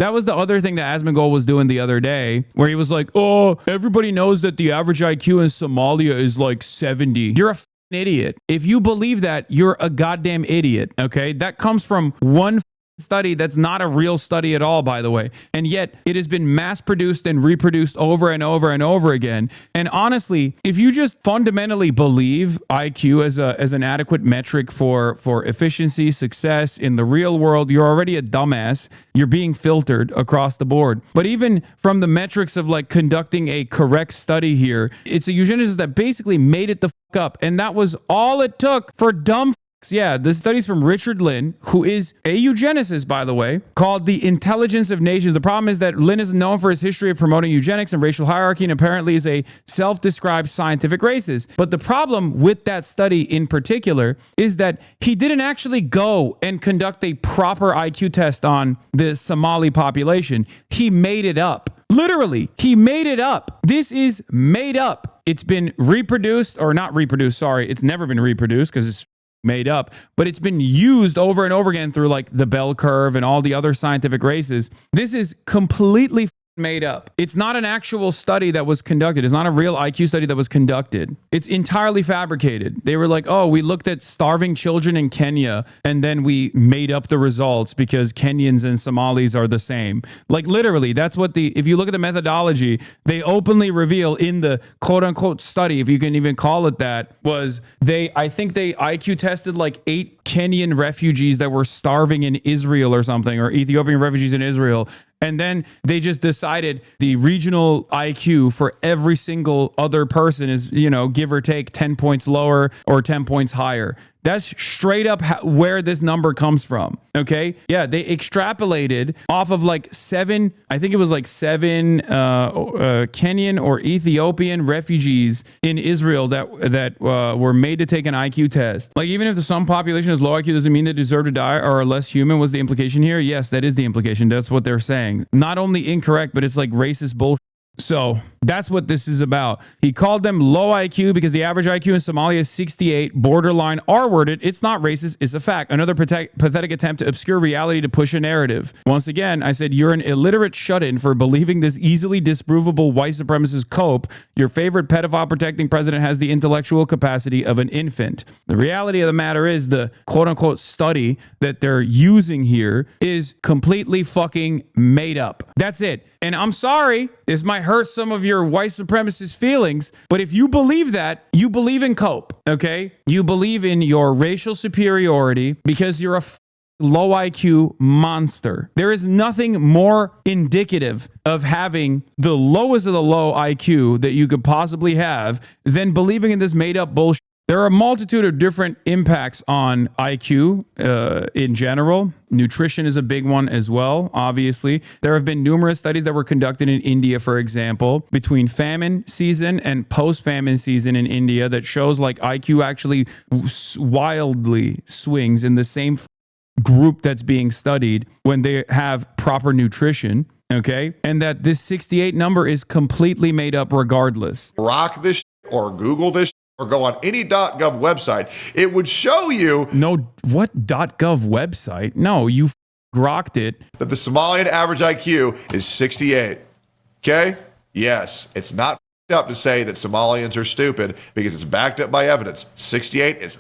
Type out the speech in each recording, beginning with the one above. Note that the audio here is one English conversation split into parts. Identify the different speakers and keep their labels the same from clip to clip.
Speaker 1: That was the other thing that Asmongold was doing the other day, where he was like, oh, everybody knows that the average IQ in Somalia is like 70. You're a idiot. If you believe that, you're a goddamn idiot, okay? That comes from one study that's not a real study at all, by the way. And yet it has been mass produced and reproduced over and over and over again. And honestly, if you just fundamentally believe IQ as an adequate metric for efficiency, success in the real world, you're already a dumbass. You're being filtered across the board. But even from the metrics of like conducting a correct study here, it's a eugenicist that basically made it the fuck up. And that was all it took for dumb. Yeah, this study's from Richard Lynn, who is a eugenicist, by the way, called The Intelligence of Nations. The problem is that Lynn is known for his history of promoting eugenics and racial hierarchy, and apparently is a self-described scientific racist. But the problem with that study in particular is that he didn't actually go and conduct a proper IQ test on the Somali population. He made it up. Literally, he made it up. This is made up. It's been reproduced, or not reproduced, sorry. It's never been reproduced because it's made up, but it's been used over and over again through like the bell curve and all the other scientific races. This is completely made up. It's not an actual study that was conducted. It's not a real IQ study that was conducted. It's entirely fabricated. They were like, oh, we looked at starving children in Kenya and then we made up the results because Kenyans and Somalis are the same. Like literally, that's what if you look at the methodology, they openly reveal in the quote unquote study, if you can even call it that, I think they IQ tested like 8 Kenyan refugees that were starving in Israel or something, or Ethiopian refugees in Israel. And then they just decided the regional IQ for every single other person is, give or take 10 points lower or 10 points higher. That's straight up where this number comes from. Okay. Yeah. They extrapolated off of like 7, I think it was like 7 Kenyan or Ethiopian refugees in Israel that were made to take an IQ test. Like, even if some population has low IQ, doesn't mean they deserve to die or are less human, was the implication here? Yes, that is the implication. That's what they're saying. Not only incorrect, but it's like racist bullshit. So that's what this is about. He called them low IQ because the average IQ in Somalia is 68, borderline R-worded. It's not racist, it's a fact. Another pathetic attempt to obscure reality to push a narrative. Once again, I said, you're an illiterate shut-in for believing this easily disprovable white supremacist cope. Your favorite pedophile protecting president has the intellectual capacity of an infant. The reality of the matter is the quote-unquote study that they're using here is completely fucking made up. That's it. And I'm sorry, this might hurt some of your white supremacist feelings, but if you believe that, you believe in cope, okay? You believe in your racial superiority because you're a low IQ monster. There is nothing more indicative of having the lowest of the low IQ that you could possibly have than believing in this made up bullshit. There are a multitude of different impacts on IQ in general. Nutrition is a big one as well, obviously. There have been numerous studies that were conducted in India, for example, between famine season and post-famine season in India that shows like IQ actually wildly swings in the same group that's being studied when they have proper nutrition. Okay. And that this 68 number is completely made up regardless.
Speaker 2: Rock this or Google this or go on any .gov website, it would show you.
Speaker 1: No, what .gov website? No, you grokked it.
Speaker 2: That the Somalian average IQ is 68. Okay? Yes, it's not up to say that Somalians are stupid because it's backed up by evidence. 68 is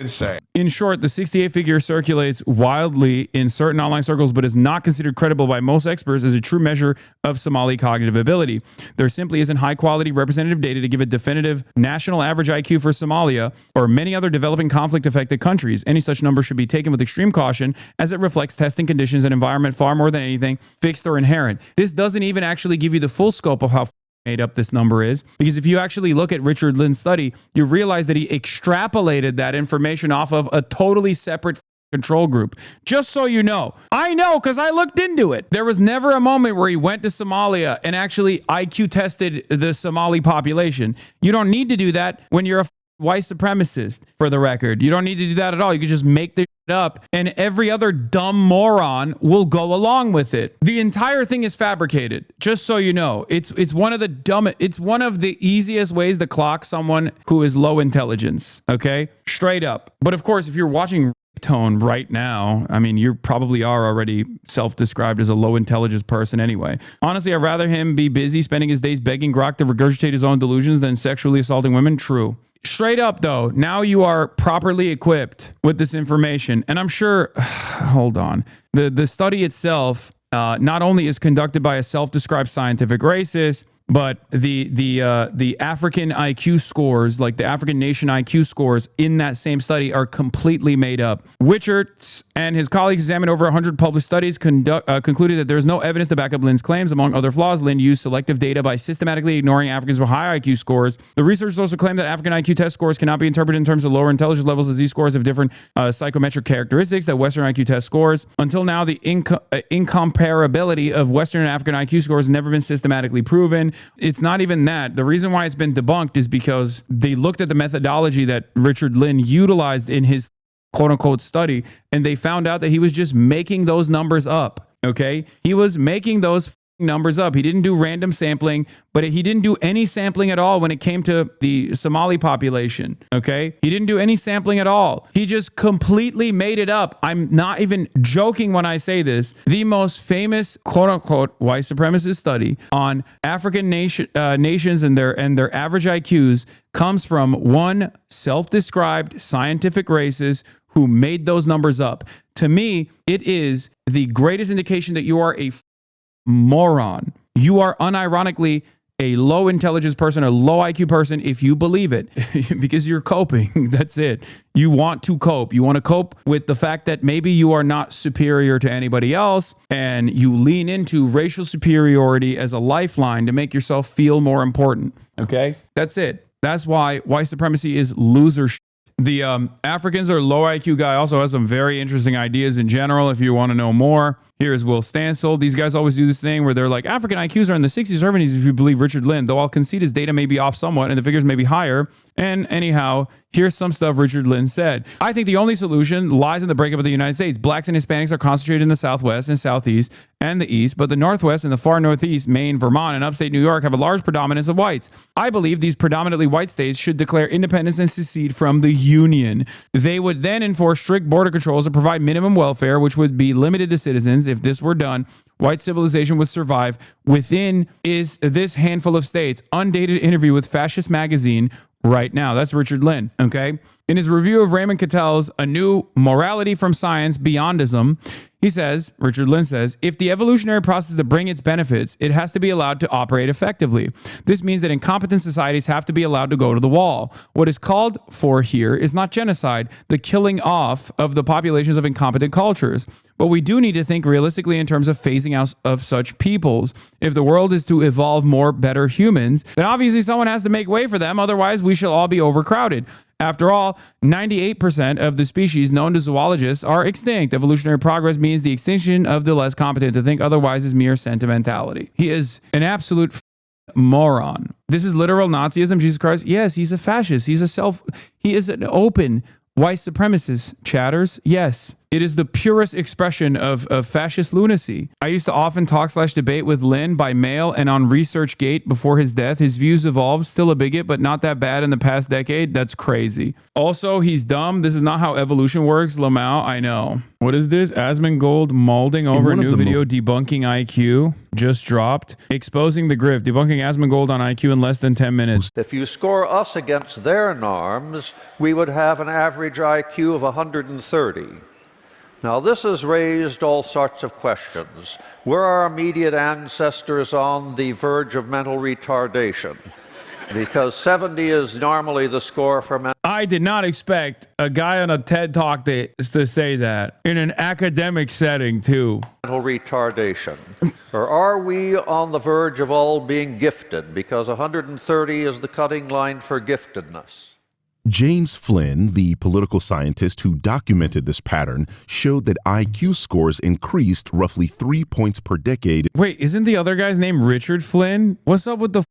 Speaker 2: insane.
Speaker 1: In short, the 68 figure circulates wildly in certain online circles, but is not considered credible by most experts as a true measure of Somali cognitive ability. There simply isn't high quality representative data to give a definitive national average IQ for Somalia or many other developing conflict affected countries. Any such number should be taken with extreme caution as it reflects testing conditions and environment far more than anything fixed or inherent. This doesn't even actually give you the full scope of how made up this number is, because if you actually look at Richard Lynn's study, you realize that he extrapolated that information off of a totally separate control group. Just so you know. I know because I looked into it. There was never a moment where he went to Somalia and actually IQ tested the Somali population. You don't need to do that when you're a white supremacist, for the record. You don't need to do that at all. You can just make this shit up and every other dumb moron will go along with it. The entire thing is fabricated, just so you know. It's one of the easiest ways to clock someone who is low intelligence, okay? Straight up. But of course, if you're watching tone right now. I mean, you probably are already self-described as a low intelligence person anyway. Honestly, I'd rather him be busy spending his days begging Grok to regurgitate his own delusions than sexually assaulting women. True. Straight up though, now you are properly equipped with this information. And I'm sure, hold on, the study itself not only is conducted by a self-described scientific racist, but the African IQ scores, like the African nation IQ scores in that same study, are completely made up. Wichards and his colleagues examined over 100 published studies, concluded that there is no evidence to back up Lynn's claims. Among other flaws, Lynn used selective data by systematically ignoring Africans with high IQ scores. The researchers also claim that African IQ test scores cannot be interpreted in terms of lower intelligence levels, as these scores have different psychometric characteristics that Western IQ test scores. Until now, the incomparability of Western and African IQ scores has never been systematically proven. It's not even that. The reason why it's been debunked is because they looked at the methodology that Richard Lynn utilized in his quote unquote study, and they found out that he was just making those numbers up. Okay. He was making those numbers up. He didn't do random sampling, but he didn't do any sampling at all when it came to the Somali population. Okay. He didn't do any sampling at all. He just completely made it up. I'm not even joking when I say this. The most famous quote unquote white supremacist study on African nations and their average IQs comes from one self-described scientific racist who made those numbers up. To me, it is the greatest indication that you are a moron. You are unironically a low intelligence person, a low IQ person, if you believe it, because you're coping. That's it. You want to cope. You want to cope with the fact that maybe you are not superior to anybody else, and you lean into racial superiority as a lifeline to make yourself feel more important. Okay? That's it. That's why white supremacy is loser shit. The Africans or low IQ guy also has some very interesting ideas in general. If you want to know more, here's Will Stansel. These guys always do this thing where they're like, African IQs are in the 60s or 70s if you believe Richard Lynn, though I'll concede his data may be off somewhat and the figures may be higher. And anyhow, here's some stuff Richard Lynn said. I think the only solution lies in the breakup of the United States. Blacks and Hispanics are concentrated in the Southwest and Southeast and the East, but the Northwest and the far Northeast, Maine, Vermont, and upstate New York have a large predominance of whites. I believe these predominantly white states should declare independence and secede from the Union. They would then enforce strict border controls and provide minimum welfare, which would be limited to citizens. If this were done, white civilization would survive within this handful of states. Undated interview with Fascist Magazine right now. That's Richard Lynn, okay? In his review of Raymond Cattell's A New Morality from Science, Beyondism, he says, Richard Lynn says, if the evolutionary process to bring its benefits, it has to be allowed to operate effectively. This means that incompetent societies have to be allowed to go to the wall. What is called for here is not genocide, the killing off of the populations of incompetent cultures. But we do need to think realistically in terms of phasing out of such peoples. If the world is to evolve more better humans, then obviously someone has to make way for them. Otherwise, we shall all be overcrowded. After all, 98% of the species known to zoologists are extinct. Evolutionary progress means the extinction of the less competent. To think otherwise is mere sentimentality. He is an absolute moron. This is literal Nazism, Jesus Christ. Yes, he's a fascist. He is an open white supremacist, chatters. Yes. It is the purest expression of fascist lunacy. I used to often talk/debate with Lynn by mail and on ResearchGate before his death. His views evolved, still a bigot, but not that bad in the past decade. That's crazy. Also, he's dumb. This is not how evolution works. Lamau, I know. What is this? Asmongold molding over a new video debunking IQ just dropped. Exposing the grift. Debunking Asmongold on IQ in less than 10 minutes.
Speaker 3: If you score us against their norms, we would have an average IQ of 130. Now, this has raised all sorts of questions. Were our immediate ancestors on the verge of mental retardation? Because 70 is normally the score for mental.
Speaker 1: I did not expect a guy on a TED Talk to say that in an academic setting, too.
Speaker 3: Mental retardation. Or are we on the verge of all being gifted? Because 130 is the cutting line for giftedness.
Speaker 4: James Flynn, the political scientist who documented this pattern, showed that IQ scores increased roughly 3 points per decade.
Speaker 1: Wait, isn't the other guy's name Richard Flynn? What's up with the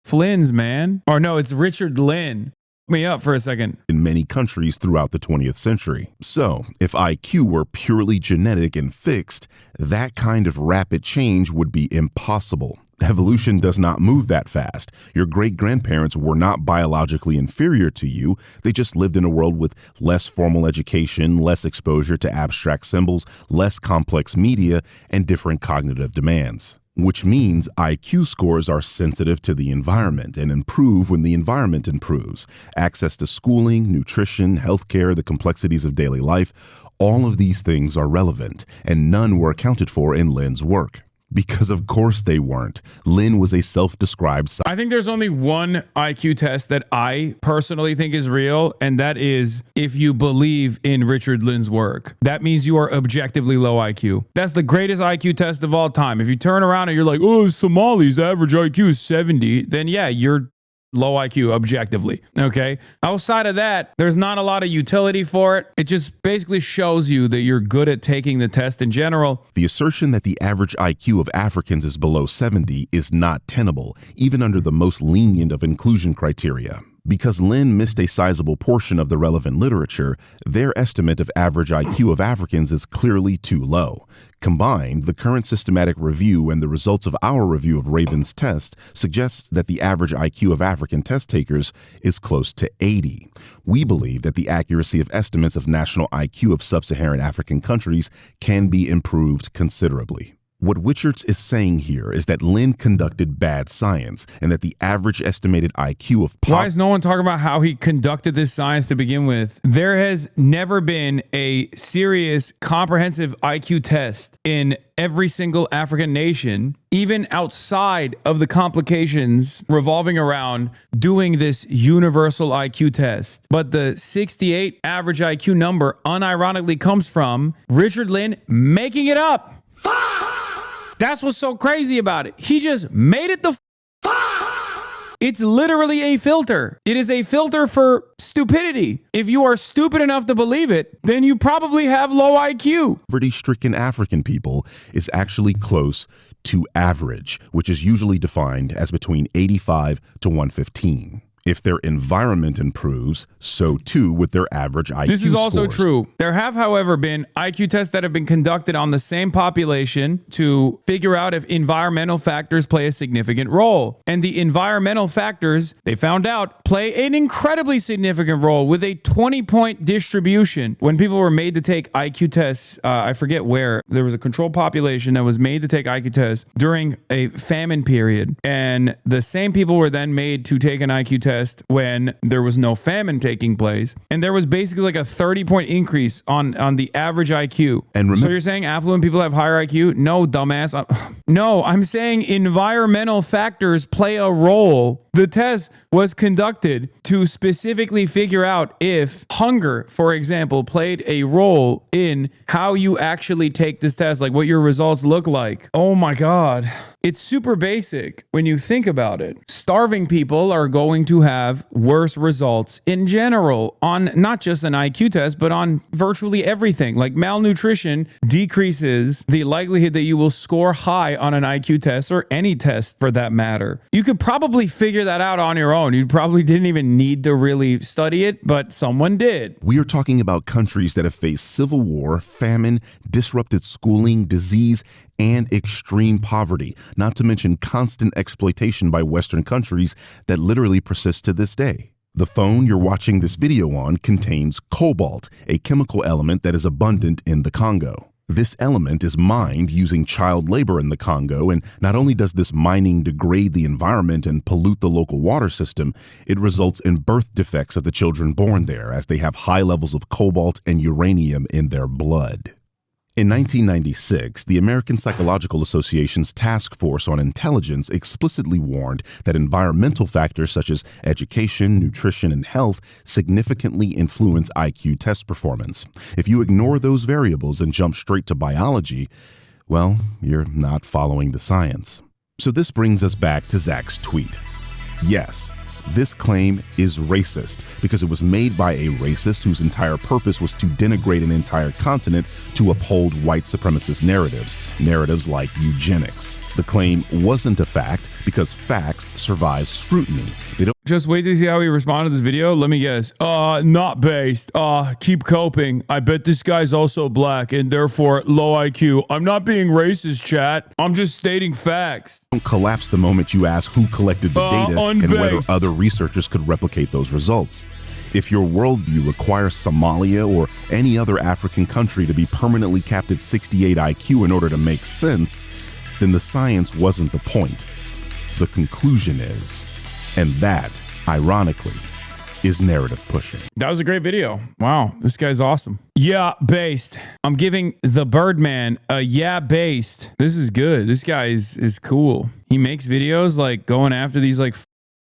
Speaker 1: Flynns, man? Or no, it's Richard Lynn. me up for a second.
Speaker 4: In many countries throughout the 20th century. So, if IQ were purely genetic and fixed, that kind of rapid change would be impossible. Evolution does not move that fast. Your great-grandparents were not biologically inferior to you. They just lived in a world with less formal education, less exposure to abstract symbols, less complex media, and different cognitive demands. Which means IQ scores are sensitive to the environment and improve when the environment improves. Access to schooling, nutrition, healthcare, the complexities of daily life, all of these things are relevant, and none were accounted for in Lynn's work. Because of course they weren't. Lynn was a self-described
Speaker 1: I think there's only one IQ test that I personally think is real, and that is if you believe in Richard Lynn's work. That means you are objectively low IQ. That's the greatest IQ test of all time. If you turn around and you're like, oh, Somali's average IQ is 70, then yeah, you're low IQ objectively. Okay. Outside of that, there's not a lot of utility for it. It just basically shows you that you're good at taking the test in general.
Speaker 4: The assertion that the average IQ of Africans is below 70 is not tenable, even under the most lenient of inclusion criteria. Because Lynn missed a sizable portion of the relevant literature, their estimate of average IQ of Africans is clearly too low. Combined, the current systematic review and the results of our review of Raven's test suggests that the average IQ of African test takers is close to 80. We believe that the accuracy of estimates of national IQ of sub-Saharan African countries can be improved considerably. What Wichertz is saying here is that Lynn conducted bad science and that the average estimated IQ of
Speaker 1: Why is no one talking about how he conducted this science to begin with? There has never been a serious, comprehensive IQ test in every single African nation, even outside of the complications revolving around doing this universal IQ test. But the 68 average IQ number unironically comes from Richard Lynn making it up. That's what's so crazy about it. He just made it the It's literally a filter. It is a filter for stupidity. If you are stupid enough to believe it, then you probably have low IQ.
Speaker 4: Poverty-stricken African people is actually close to average, which is usually defined as between 85 to 115. If their environment improves, so too with their average IQ
Speaker 1: This is also
Speaker 4: scores.
Speaker 1: true. There have, however, been IQ tests that have been conducted on the same population to figure out if environmental factors play a significant role. And the environmental factors, they found out, play an incredibly significant role with a 20-point distribution. When people were made to take IQ tests, I forget where, there was a control population that was made to take IQ tests during a famine period. And the same people were then made to take an IQ test when there was no famine taking place, and there was basically like a 30-point increase on the average IQ.
Speaker 4: And
Speaker 1: so you're saying affluent people have higher IQ? No, dumbass. No, I'm saying environmental factors play a role. The test was conducted to specifically figure out if hunger, for example, played a role in how you actually take this test, like what your results look like. Oh my God. It's super basic when you think about it. Starving people are going to have worse results in general on not just an IQ test, but on virtually everything. Like malnutrition decreases the likelihood that you will score high on an IQ test or any test for that matter. You could probably figure that out on your own. You probably didn't even need to really study it, but someone did.
Speaker 4: We are talking about countries that have faced civil war, famine, disrupted schooling, disease, and extreme poverty, not to mention constant exploitation by Western countries that literally persists to this day. The phone you're watching this video on contains cobalt, a chemical element that is abundant in the Congo. This element is mined using child labor in the Congo, and not only does this mining degrade the environment and pollute the local water system, it results in birth defects of the children born there as they have high levels of cobalt and uranium in their blood. In 1996, the American Psychological Association's Task Force on Intelligence explicitly warned that environmental factors such as education, nutrition, and health significantly influence IQ test performance. If you ignore those variables and jump straight to biology, well, you're not following the science. So this brings us back to Zach's tweet. Yes, this claim is racist because it was made by a racist whose entire purpose was to denigrate an entire continent to uphold white supremacist narratives like eugenics. The claim wasn't a fact because facts survive scrutiny. They don't
Speaker 1: Just wait to see how he responded to this video. Let me guess. Not based. Keep coping. I bet this guy's also black and therefore low IQ. I'm not being racist, chat. I'm just stating facts.
Speaker 4: Don't collapse the moment you ask who collected the data and whether
Speaker 1: unbased.
Speaker 4: other researchers could replicate those results. If your worldview requires Somalia or any other African country to be permanently capped at 68 IQ in order to make sense, then the science wasn't the point. The conclusion is, and that, ironically, is narrative pushing.
Speaker 1: That was a great video. Wow, this guy's awesome. Yeah, based. I'm giving the Birdman a yeah based. This is good. This guy is cool. He makes videos like going after these like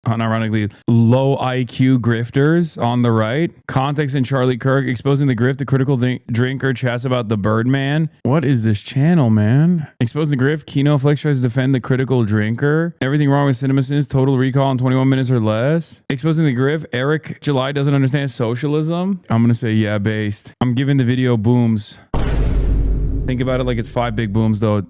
Speaker 1: unironically low IQ grifters on the right. Context and Charlie Kirk exposing the grift. The critical drinker chats about the Birdman. What is this channel, man? Exposing the grift. Kino Flex tries to defend the critical drinker. Everything wrong with CinemaSins. Total recall in 21 minutes or less. Exposing the grift. Eric July doesn't understand socialism. I'm gonna say yeah based. I'm giving the video booms. Think about it like it's 5 big booms though.